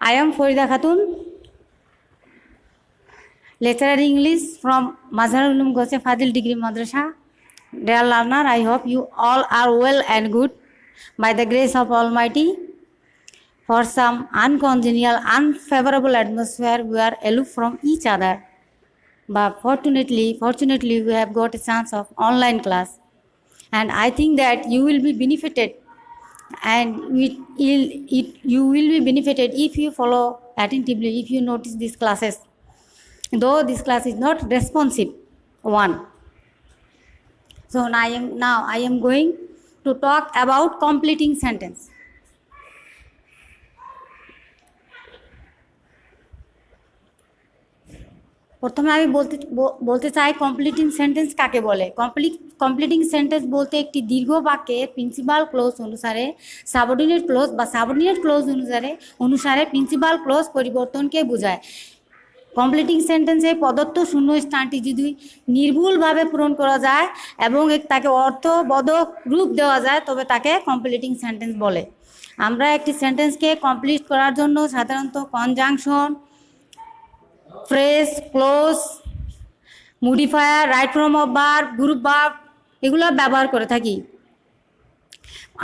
I am Farida Khatun, lecturer English from Mazharul Ulum Gose Fadil Degree Madrasa. Dear learner, I hope you all are well and good by the grace of Almighty. For some uncongenial, unfavorable atmosphere, we are aloof from each other. But fortunately, we have got a chance of online class. And I think that you will be benefited and you will be benefited if you follow attentively, if you notice these classes. Though this class is not responsive one. So now I am going to talk about completing sentence. প্রথমে আমি বলতে চাই completing sentence কাকে বলে। Completing sentence বলতে একটি দীর্ঘ বাক্যের প্রিন্সিপাল ক্লোজ অনুসারে সাবঅর্ডিনেট ক্লোজ বা সাবঅর্ডিনেট ক্লোজ অনুসারে প্রিন্সিপাল ক্লোজ পরিবর্তনকে বোঝায়। কমপ্লিটিং সেন্টেন্সে প্রদত্ত শূন্যস্থানটি যদি নির্ভুলভাবে পূরণ করা যায় এবং তাকে অর্থবোধক রূপ দেওয়া যায় তবে তাকে কমপ্লিটিং সেন্টেন্স বলে। আমরা একটি সেন্টেন্সকে কমপ্লিট করার জন্য সাধারণত conjunction, phrase, close, modifier, right form of verb, group verb এগুলো ব্যবহার করে থাকি।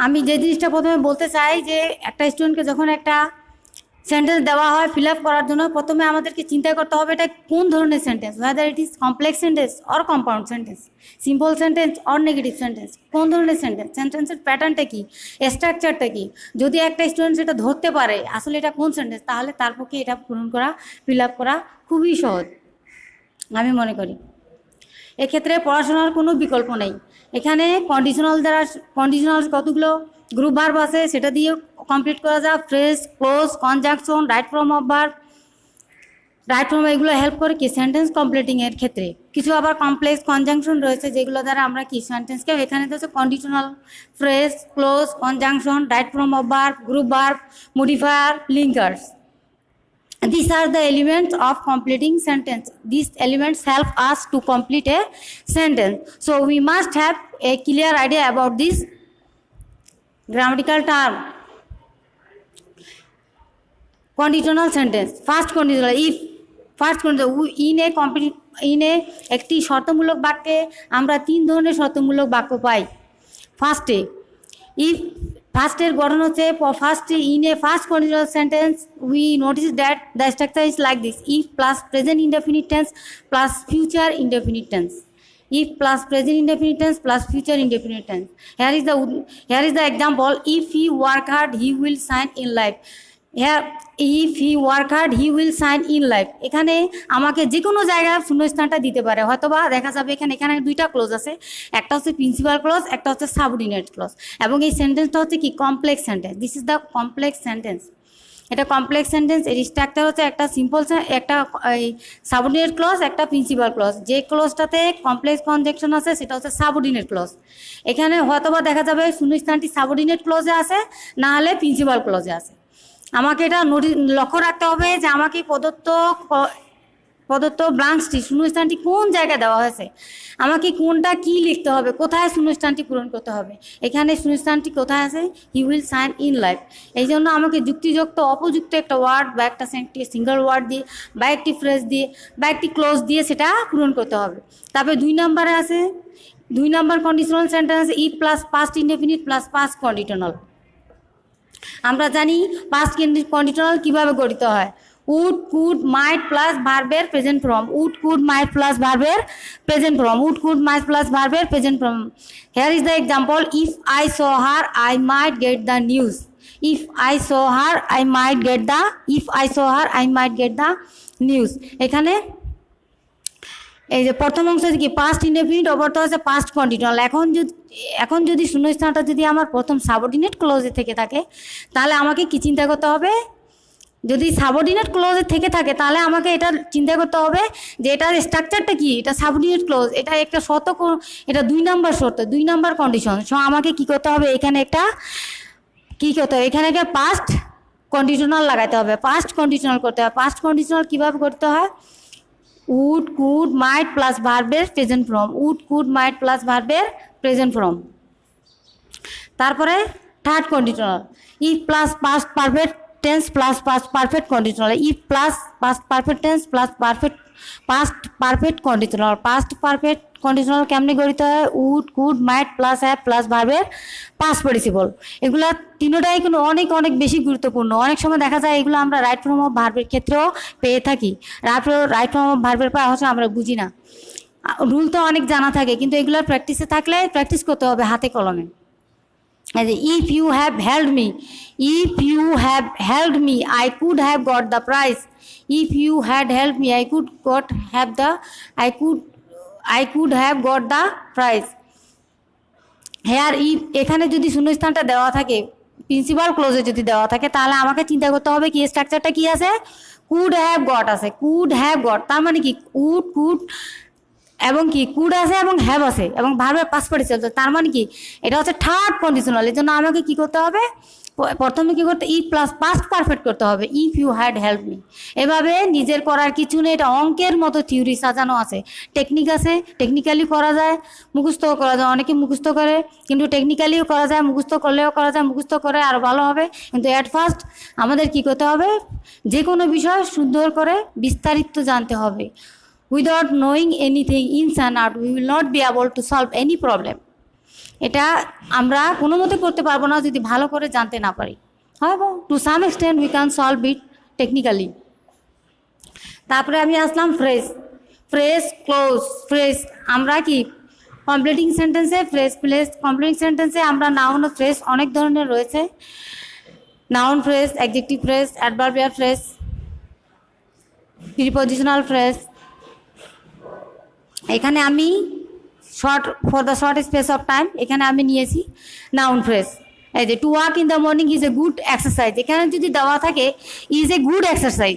আমি যে জিনিসটা প্রথমে বলতে চাই যে একটা স্টুডেন্টকে যখন একটা সেন্টেন্স দেওয়া হয় ফিল আপ করার জন্য প্রথমে আমাদেরকে চিন্তা করতে হবে এটা কোন ধরনের sentence, weather it is complex sentence or compound sentence, simple sentence or negative sentence, কোন ধরনের সেন্টেন্স, সেন্টেন্সের প্যাটার্নটা কী, স্ট্রাকচারটা কী। যদি একটা স্টুডেন্ট সেটা ধরতে পারে আসলে এটা কোন সেন্টেন্স তাহলে তার পক্ষে এটা পূরণ করা ফিল আপ করা খুবই সহজ আমি মনে করি। এক্ষেত্রে পড়াশোনার কোনো বিকল্প নেই। এখানে কন্ডিশনাল কতগুলো গ্রুপ ভার্ব আছে সেটা দিয়ে কমপ্লিট করা যায়। Phrase, close, conjunction, right form of verb, right form এগুলো হেল্প করে কি সেন্টেন্স কমপ্লিটিংয়ের ক্ষেত্রে। কিছু আবার কমপ্লেক্স কনজাংশন রয়েছে যেগুলো দ্বারা আমরা কি সেন্টেন্সকে এখানে হচ্ছে conditional, phrase, close, conjunction, right form of verb, group verb, modifier, linkers. These are the elements of completing sentence. These elements help us to complete a sentence. So we must have a clear idea about this grammatical term. Conditional sentence. First conditional. If first conditional in a একটি শর্তমূলক বাক্যে আমরা তিন ধরনের শর্তমূলক বাক্য পাই। ফার্স্টে if ফার্স্টের গঠন হচ্ছে first in a first conditional sentence we notice that the structure is like this: if plus present indefinite tense plus future indefinite tense, if plus present indefinite tense plus future indefinite tense. Here is the example: if he work hard he will shine in life. Here if he work hard he will shine in life. এখানে আমাকে যে কোনো জায়গায় শূন্যস্থানটা দিতে পারে, হয়তোবা দেখা যাবে এখানে দুইটা ক্লোজ আছে, একটা হচ্ছে প্রিন্সিপাল ক্লোজ, একটা হচ্ছে সাবঅর্ডিনেট ক্লোজ, এবং এই সেন্টেন্সটা হচ্ছে কি complex sentence. This is the complex sentence. এটা কমপ্লেক্স সেন্টেন্স, এর স্ট্রাকচার হচ্ছে একটা সিম্পল, একটা সাবঅর্ডিনেট ক্লজ, একটা প্রিন্সিপাল ক্লজ। যে ক্লজটাতে কমপ্লেক্স কনজাংশন আছে সেটা হচ্ছে সাবঅর্ডিনেট ক্লজ। এখানে হয়তোবা দেখা যাবে শূন্যস্থানটি সাবঅর্ডিনেট ক্লজে আছে, না হলে প্রিন্সিপাল ক্লজে আছে। আমাকে এটা লক্ষ্য রাখতে হবে যে আমাকে প্রদত্ত ব্লাঙ্কসটি শূন্যস্থানটি কোন জায়গায় দেওয়া হয়েছে, আমাকে কোনটা কি লিখতে হবে, কোথায় শূন্যস্থানটি পূরণ করতে হবে। এখানে শূন্যস্থানটি কোথায় আছে? He will shine in life. এই জন্য আমাকে যুক্তিযুক্ত অপযুক্ত একটা ওয়ার্ড বা একটা সিঙ্গল ওয়ার্ড দিয়ে বা একটি ফ্রেজ দিয়ে বা একটি ক্লোজ দিয়ে সেটা পূরণ করতে হবে। তারপরে 2 নম্বরে আছে 2 number conditional sentence if plus past indefinite plus past conditional. আমরা জানি পাস্ট কন্ডিশনাল কিভাবে গঠিত হয়: উড, কুড, মাইট প্লাস ভার্বের present form, would, could, might plus ভার্বের present form, would, could, might plus ভার্বের present form. Here is the example: if I saw her I might get the news. If I saw her I might get the news. এখানে এই যে প্রথম অংশ কি past indefinite, অপরত হচ্ছে past conditional. এখন যদি শূন্যস্থানটা যদি আমার প্রথম সাবঅর্ডিনেট ক্লোজে থেকে থাকে তাহলে আমাকে কি চিন্তা করতে হবে? যদি সাবঅর্ডিনেট ক্লোজে থেকে থাকে তাহলে আমাকে এটা চিন্তা করতে হবে যে এটার স্ট্রাকচারটা কি, এটা সাবঅর্ডিনেট ক্লোজ, এটা একটা শর্ত, এটা 2 নম্বর শর্ত, 2 নম্বর কন্ডিশন। সো আমাকে কি করতে হবে? এখানে একটা পাস্ট কন্ডিশনাল লাগাতে হবে, পাস্ট কন্ডিশনাল করতে হবে। পাস্ট কন্ডিশনাল কীভাবে করতে হয়? উড, কুড, মাইট প্লাস ভার্বের present form, would, could, might plus ভার্বের প্রেজেন্ট ফর্ম। তারপরে third conditional if plus past perfect tense plus past perfect conditional, if plus past perfect tense plus past perfect conditional. Past perfect conditional কেমনি গঠিত হয়? Would, could, might plus have plus ভার্বের past participle. এগুলা তিনটাই কিন্তু অনেক অনেক বেশি গুরুত্বপূর্ণ। অনেক সময় দেখা যায় এগুলো আমরা রাইট ফর্ম অফ ভার্বের ক্ষেত্রেও পেয়ে থাকি। রাইট ফর্ম অফ ভার্বের পর হচ্ছে আমরা বুঝি না। রুল তো অনেক জানা থাকে, কিন্তু এগুলোর প্র্যাকটিসে থাকলে প্র্যাকটিস করতে হবে হাতে কলমে। If you have held me, if you have held me I could have got the prize. If you had held me I could have got the prize. Here if এখানে যদি শূন্যস্থানটা দেওয়া থাকে, প্রিন্সিপাল ক্লোজে যদি দেওয়া থাকে, তাহলে আমাকে চিন্তা করতে হবে কি স্ট্রাকচারটা কি আছে? কুড হ্যাভ গট আছে, কুড হ্যাভ গট তার মানে কি কুড এবং কি কুড আছে এবং হ্যাভ আছে এবং ভার্বের পাস্ট পার্টিসিপল, তার মানে কি এটা হচ্ছে থার্ড কন্ডিশনাল। এর জন্য আমাকে কি করতে হবে? প্রথমে কি করতে? ইফ প্লাস পাস্ট পারফেক্ট করতে হবে, if you had help me. এভাবে নিজের করার কিছু নেই, এটা অঙ্কের মতো থিওরি সাজানো আছে, টেকনিক আছে, টেকনিক্যালি করা যায়, মুখস্থও করা যায়। অনেকে মুখস্থ করে, কিন্তু টেকনিক্যালিও করা যায়, মুখস্থ করলেও করা যায়, মুখস্থ করে আরও ভালো হবে। কিন্তু অ্যাট ফার্স্ট আমাদের কি করতে হবে? যে কোনো বিষয় সুন্দর করে বিস্তারিত জানতে হবে। Without knowing anything ins and out we will not be able to solve any problem. এটা আমরা কোনো মতে করতে পারবো না যদি ভালো করে জানতে না পারি। হবে to some extent we can solve it technically. তারপরে আমি আসলাম ফ্রেজ, ক্লোজ, ফ্রেজ। আমরা কি কমপ্লিটিং সেন্টেন্সে কমপ্লিটিং সেন্টেন্সে আমরা নাউন ও ফ্রেজ অনেক ধরনের রয়েছে। Noun phrase, adjective phrase, adverbial phrase, prepositional phrase. এখানে আমি for the short space of time এখানে আমি নিয়েছি নাউন ফ্রেজ। এই যে two walk in the morning is a good exercise, এখানে যদি দেওয়া থাকে ইজ এ গুড এক্সারসাইজ,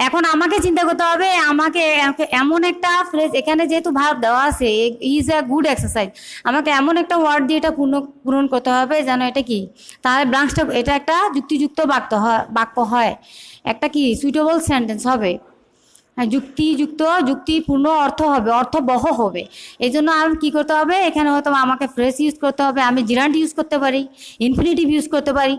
এখন আমাকে চিন্তা করতে হবে আমাকে এমন একটা ফ্রেজ, এখানে যেহেতু ভার্ব দেওয়া আছে ইজ এ গুড এক্সারসাইজ, আমাকে এমন একটা ওয়ার্ড দিয়ে এটা পূরণ করতে হবে যেন এটা কি, তাহলে ব্লাঙ্কসটা এটা একটা যুক্তিযুক্ত বাক্য হয়, একটা কি সুইটেবল সেন্টেন্স হবে, যুক্তিপূর্ণ অর্থ হবে, অর্থবহ হবে। এই জন্য আমি কী করতে হবে? এখানে হয়তো আমাকে ফ্রেজ ইউজ করতে হবে, আমি জিরান্ড ইউজ করতে পারি, ইনফিনিটিভ ইউজ করতে পারি,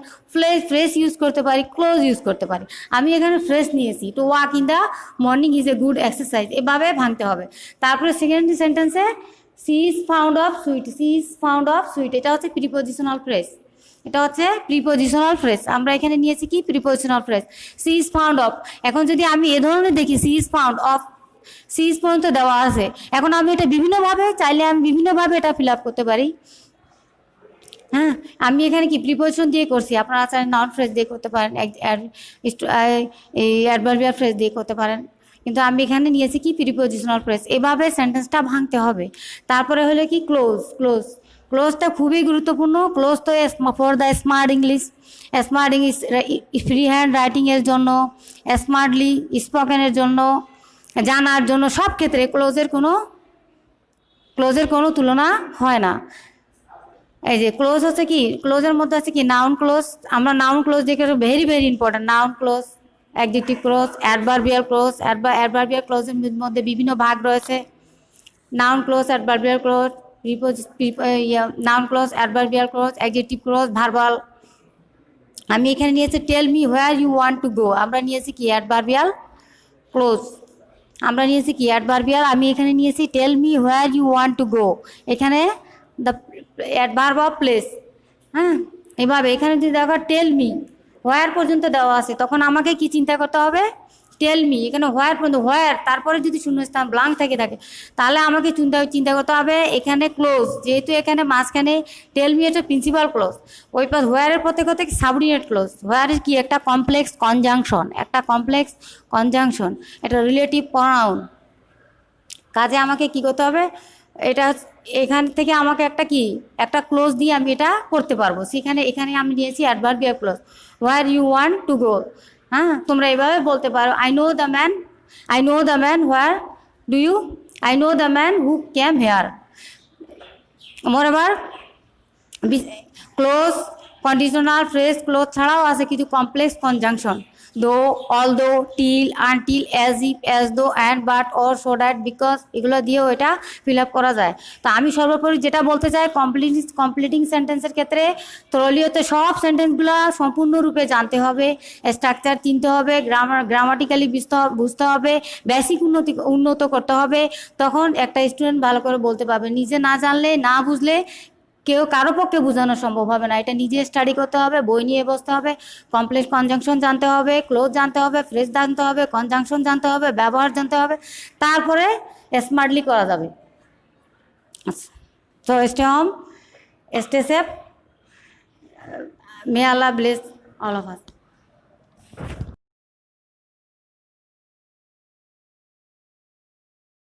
ফ্রেজ ইউজ করতে পারি, ক্লোজ ইউজ করতে পারি। আমি এখানে ফ্রেজ নিয়েছি, to walk in the morning is a good exercise, এভাবে ভাঙতে হবে। তারপরে সেকেন্ড সেন্টেন্সে she is found of sweet, এটা হচ্ছে প্রিপজিশনাল ফ্রেজ, এটা হচ্ছে প্রিপজিশনাল ফ্রেজ। আমরা এখানে নিয়েছি কি prepositional phrase, she is found of. এখন যদি আমি এ ধরনের দেখি she is found of, she is পর্যন্ত দেওয়া আছে, এখন আমি এটা বিভিন্নভাবে চাইলে আমি বিভিন্নভাবে এটা ফিল আপ করতে পারি। হ্যাঁ, আমি এখানে কি প্রিপজিশন দিয়ে করছি, আপনারা চাইলে নাউন ফ্রেজ দিয়ে করতে পারেন, এই অ্যাডভার্বিয়াল ফ্রেজ দিয়ে করতে পারেন, কিন্তু আমি এখানে নিয়েছি কি প্রিপজিশনাল ফ্রেজ। এভাবে সেন্টেন্সটা ভাঙতে হবে। তারপরে হলো কি ক্লোজটা খুবই গুরুত্বপূর্ণ। ক্লোজ তো for the smart English, free hand রাইটিংয়ের জন্য, স্মার্টলি স্পোকেনের জন্য, জানার জন্য, সব ক্ষেত্রে ক্লোজের কোনো তুলনা হয় না। এই যে ক্লোজ হচ্ছে কি, ক্লোজের মধ্যে আছে কি নাউন ক্লোজ, আমরা নাউন ক্লোজ দেখে very very important. Noun clause, adjective clause, adverbial clause. Adverbial ক্লোজের মধ্যে বিভিন্ন ভাগ রয়েছে, noun clause, adverbial clause, noun clause, adverbial clause, adjective clause, verbal. আমি এখানে নিয়েছি tell me where you want to go, আমরা নিয়েছি কি অ্যাডভার্বিয়াল ক্লোজ, আমরা নিয়েছি কি অ্যাডভার্বিয়াল। আমি এখানে নিয়েছি tell me where you want to go, এখানে দ্য অ্যাডভার্ব অফ প্লেস। হ্যাঁ, এভাবে এখানে যদি দেখা টেল মি হোয়ার পর্যন্ত দেওয়া আছে, তখন আমাকে কি চিন্তা করতে হবে? টেল মি, এখানে হোয়ার পর্যন্ত, হোয়ার তারপরে যদি শূন্যস্থান ব্লাঙ্ক থাকে তাহলে আমাকে চিন্তা করতে হবে এখানে ক্লোজ, যেহেতু এখানে মাঝখানে টেল মি এটা প্রিন্সিপাল ক্লোজ, ওই পাশ হোয়ারের পথে সাবঅর্ডিনেট ক্লোজ। হোয়ারের কি একটা কমপ্লেক্স কনজাংশন, এটা রিলেটিভ প্রনাউন। কাজে আমাকে কি করতে হবে? এটা এখান থেকে আমাকে একটা ক্লোজ দিয়ে আমি এটা করতে পারবো। এখানে আমি নিয়েছি adverbial clause, where you want to go. হ্যাঁ, তোমরা এইভাবে বলতে পারো, I know the man where do you, I know the man who came here. Moreover clause, conditional phrase clause ছাড়াও আছে কিছু complex conjunction, though, although, till, until, as if, as though, and, but, or, so that, because এগুলো দিয়েও এটা fill up করা যায়। তো আমি সর্বোপরি যেটা বলতে চাই, কমপ্লিটিং সেন্টেন্সের ক্ষেত্রে তরলীয়তে সব সেন্টেন্সগুলো সম্পূর্ণরূপে জানতে হবে, স্ট্রাকচার চিনতে হবে, গ্রামাটিক্যালি বুঝতে হবে, বেসিক উন্নত করতে হবে, তখন একটা স্টুডেন্ট ভালো করে বলতে পারবে। নিজে না জানলে, না বুঝলে কারো পক্ষে বোঝানো সম্ভব হবে না। এটা নিজে স্টাডি করতে হবে, বই নিয়ে বসতে হবে, কমপ্লেক্স কনজাংশন জানতে হবে, ক্লোজ জানতে হবে, ফ্রেজ জানতে হবে, কনজাংশন জানতে হবে, ব্যবহার জানতে হবে, তারপরে স্মার্টলি করা যাবে। আচ্ছা, তো stay home, stay safe, May Allah bless all of us.